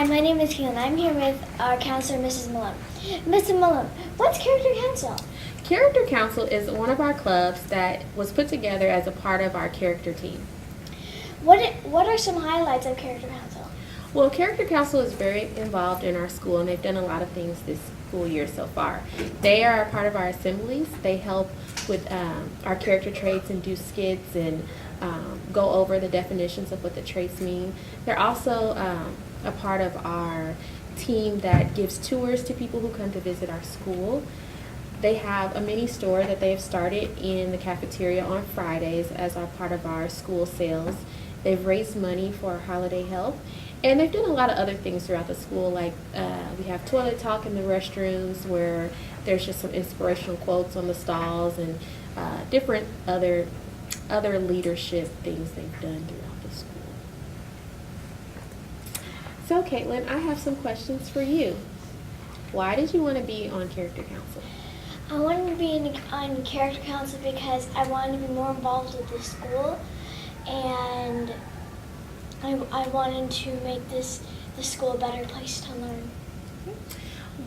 Hi, my name is Keelan. I'm here with our counselor, Mrs. Malone. Mrs. Malone, what's Character Council? Character Council is one of our clubs that was put together as a part of our character team. What are some highlights of Character Council? Well, Character Council is very involved in our school, and they've done a lot of things this school year so far. They are a part of our assemblies. They help with our character traits and do skits and go over the definitions of what the traits mean. They're also a part of our team that gives tours to people who come to visit our school. They have a mini store that they have started in the cafeteria on Fridays as a part of our school sales. They've raised money for holiday help, and they've done a lot of other things throughout the school, like we have toilet talk in the restrooms where there's just some inspirational quotes on the stalls and different other leadership things they've done throughout the school. So, Caitlin, I have some questions for you. Why did you want to be on Character Council? I wanted to be on Character Council because I wanted to be more involved with the school, and I wanted to make the school a better place to learn.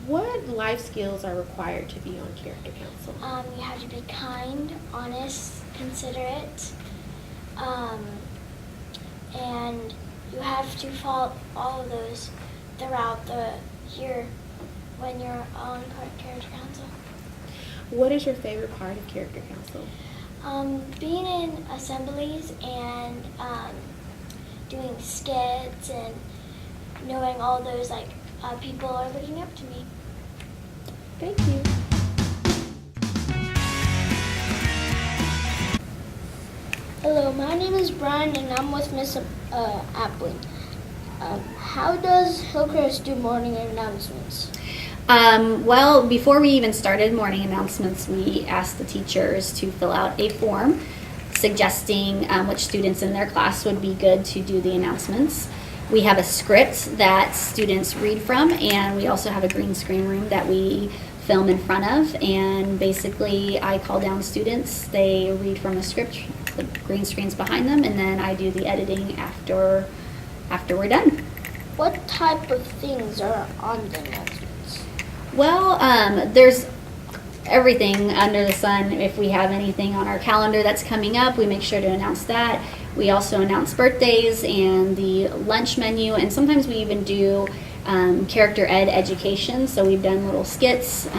What life skills are required to be on Character Council? You have to be kind, honest, considerate, and you have to follow all of those throughout the year when you're on Character Council. What is your favorite part of Character Council? Being in assemblies and doing skits and knowing all those people are looking up to me. Thank you. Hello, my name is Brian and I'm with Miss Appling. How does Hillcrest do morning announcements? Well, before we even started morning announcements, we asked the teachers to fill out a form suggesting which students in their class would be good to do the announcements. We have a script that students read from, and we also have a green screen room that we film in front of, and basically I call down students, they read from the script, the green screen's behind them, and then I do the editing after we're done. What type of things are on the announcements? Well, there's everything under the sun. If we have anything on our calendar that's coming up, we make sure to announce that. We also announce birthdays and the lunch menu, and sometimes we even do character ed education. So we've done little skits.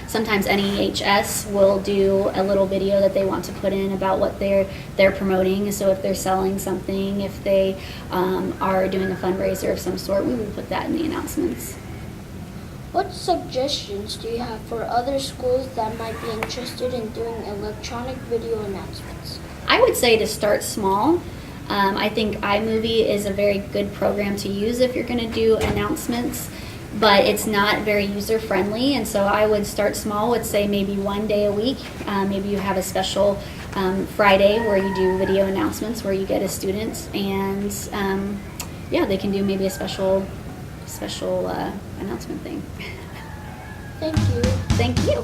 Sometimes NEHS will do a little video that they want to put in about what they're promoting. So if they're selling something, if they are doing a fundraiser of some sort, we will put that in the announcements. What suggestions do you have for other schools that might be interested in doing electronic video announcements? I would say to start small. I think iMovie is a very good program to use if you're going to do announcements, but it's not very user-friendly, and so I would start small with, say, maybe one day a week. Maybe you have a special Friday where you do video announcements where you get a student, and they can do maybe a special announcement thing. Thank you. Thank you.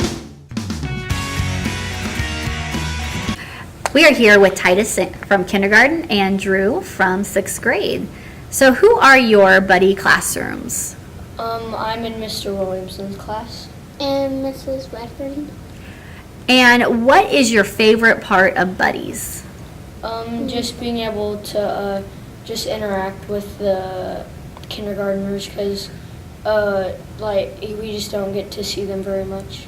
We are here with Titus from kindergarten and Drew from 6th grade. So who are your buddy classrooms? I'm in Mr. Williamson's class. And Mrs. Redford. And what is your favorite part of buddies? Just being able to just interact with the kindergartners because we just don't get to see them very much.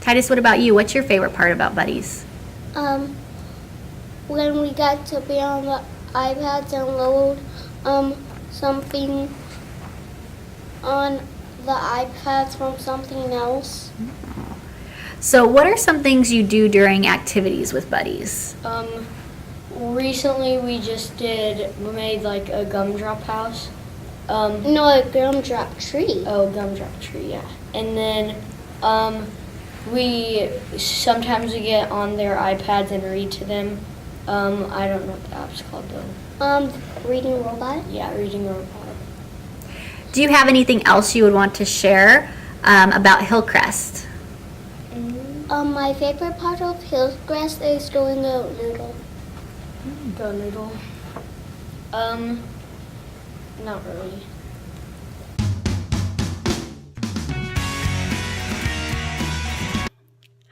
Titus, what about you? What's your favorite part about buddies? When we got to be on the iPads and load something on the iPads from something else. So what are some things you do during activities with buddies? Recently we made like a gumdrop house. No, a gumdrop tree. Oh, gumdrop tree, yeah. And then we sometimes get on their iPads and read to them. I don't know what the app's called though. Reading Robot? Yeah, Reading Robot. Do you have anything else you would want to share about Hillcrest? My favorite part of Hillcrest is going to Noodle. Go Noodle. Not really.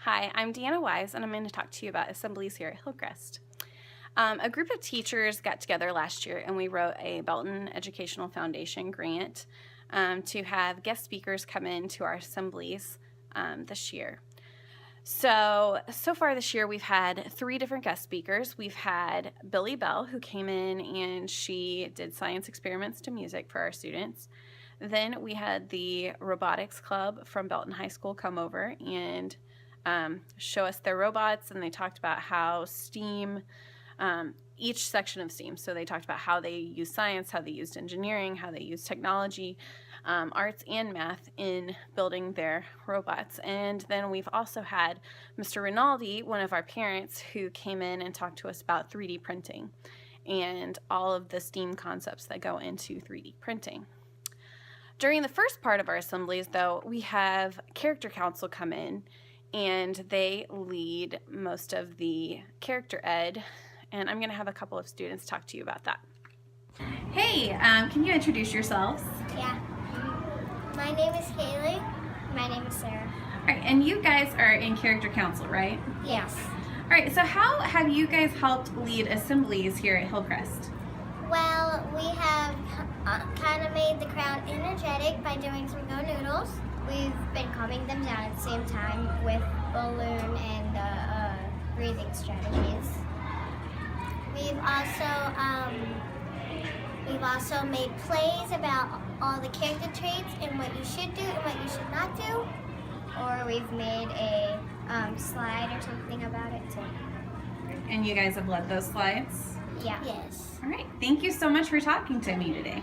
Hi, I'm Deanna Wise, and I'm going to talk to you about assemblies here at Hillcrest. A group of teachers got together last year, and we wrote a Belton Educational Foundation grant to have guest speakers come in to our assemblies this year. So far this year, we've had 3 different guest speakers. We've had Billy Bell, who came in and she did science experiments to music for our students. Then we had the robotics club from Belton High School come over and show us their robots, and they talked about how STEAM, each section of STEAM, so they talked about how they use science, how they used engineering, how they use technology, arts and math in building their robots. And then we've also had Mr. Rinaldi, one of our parents, who came in and talked to us about 3D printing and all of the STEAM concepts that go into 3D printing. During the first part of our assemblies, though, we have Character Council come in, and they lead most of the character ed, and I'm going to have a couple of students talk to you about that. Hey, can you introduce yourselves? Yeah. My name is Haley. My name is Sarah. All right, and you guys are in Character Council, right? Yes. All right, so how have you guys helped lead assemblies here at Hillcrest? Well, we have kind of made the crowd energetic by doing some Go Noodles. We've been calming them down at the same time with balloon and breathing strategies. We've also made plays about all the character traits and what you should do and what you should not do. Or we've made a slide or something about it too. And you guys have led those slides? Yeah. Yes. All right, thank you so much for talking to me today.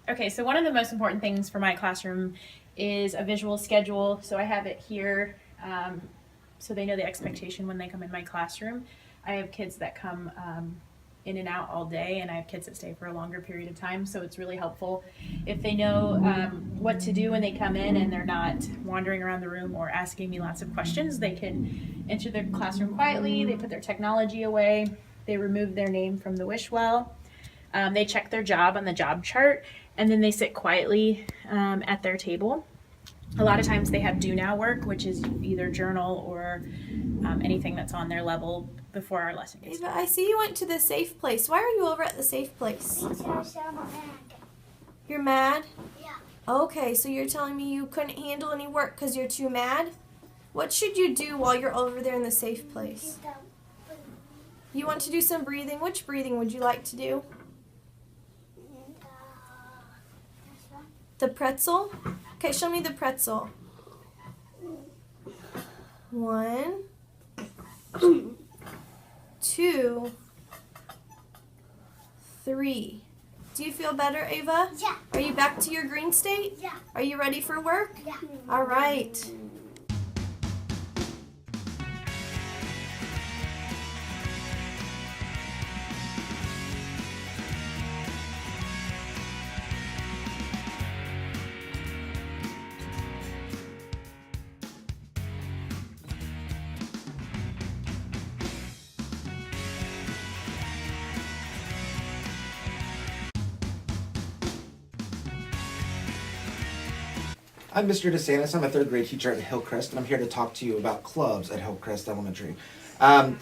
Okay, so one of the most important things for my classroom is a visual schedule. So I have it here so they know the expectation when they come in my classroom. I have kids that come in and out all day, and I have kids that stay for a longer period of time. So it's really helpful if they know what to do when they come in and they're not wandering around the room or asking me lots of questions. They can enter their classroom quietly, they put their technology away, they remove their name from the wish well, they check their job on the job chart, and then they sit quietly at their table. A lot of times they have do now work, which is either journal or anything that's on their level before our lesson gets Ava, I see you went to the safe place. Why are you over at the safe place? You're mad? Yeah. Okay, so you're telling me you couldn't handle any work because you're too mad? What should you do while you're over there in the safe place? You want to do some breathing? Which breathing would you like to do? The pretzel? Okay, show me the pretzel. 1, 2, 3. Do you feel better, Ava? Yeah. Are you back to your green state? Yeah. Are you ready for work? Yeah. All right. I'm Mr. DeSantis. I'm a third grade teacher at Hillcrest, and I'm here to talk to you about clubs at Hillcrest Elementary. The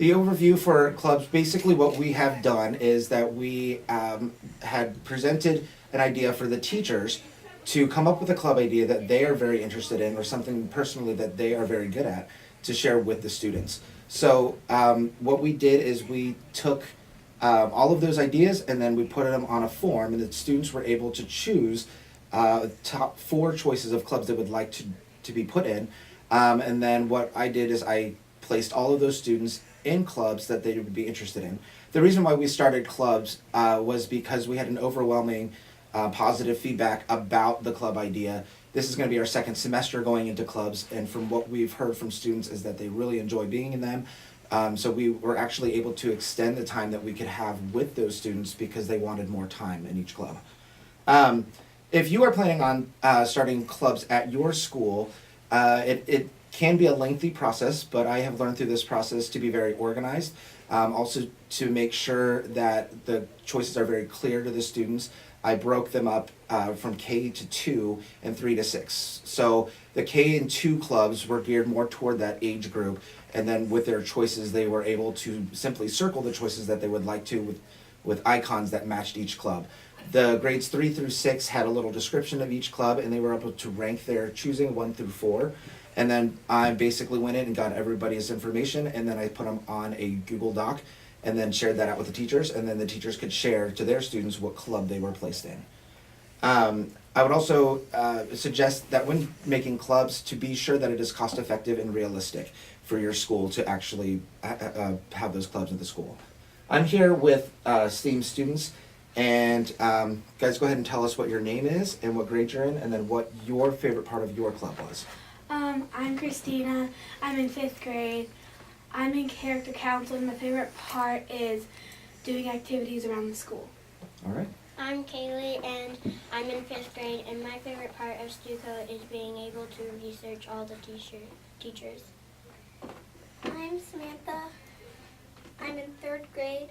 overview for clubs, basically what we have done is that we had presented an idea for the teachers to come up with a club idea that they are very interested in or something personally that they are very good at to share with the students. So what we did is we took all of those ideas and then we put them on a form, and the students were able to choose top 4 choices of clubs they would like to be put in. And then what I did is I placed all of those students in clubs that they would be interested in. The reason why we started clubs was because we had an overwhelming positive feedback about the club idea. This is going to be our second semester going into clubs, and from what we've heard from students is that they really enjoy being in them. So we were actually able to extend the time that we could have with those students because they wanted more time in each club. If you are planning on starting clubs at your school, it can be a lengthy process, but I have learned through this process to be very organized. Also to make sure that the choices are very clear to the students. I broke them up from K to 2 and 3 to 6. So the K and 2 clubs were geared more toward that age group, and then with their choices, they were able to simply circle the choices that they would like to with icons that matched each club. The grades 3 through 6 had a little description of each club, and they were able to rank their choosing 1 through 4. And then I basically went in and got everybody's information, and then I put them on a Google Doc, and then shared that out with the teachers, and then the teachers could share to their students what club they were placed in. I would also suggest that when making clubs, to be sure that it is cost effective and realistic for your school to actually have those clubs at the school. I'm here with STEAM students, and guys, go ahead and tell us what your name is and what grade you're in, and then what your favorite part of your club was. I'm Christina. I'm in 5th grade. I'm in character council, and my favorite part is doing activities around the school. All right. I'm Kaylee, and I'm in 5th grade, and my favorite part of StuCo is being able to research all the teachers. I'm Samantha. I'm in 3rd grade.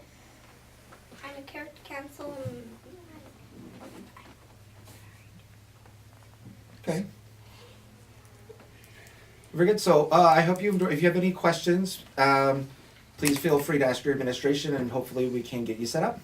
I'm in character council. Okay. Very good. So I hope you enjoy. If you have any questions, please feel free to ask your administration, and hopefully we can get you set up.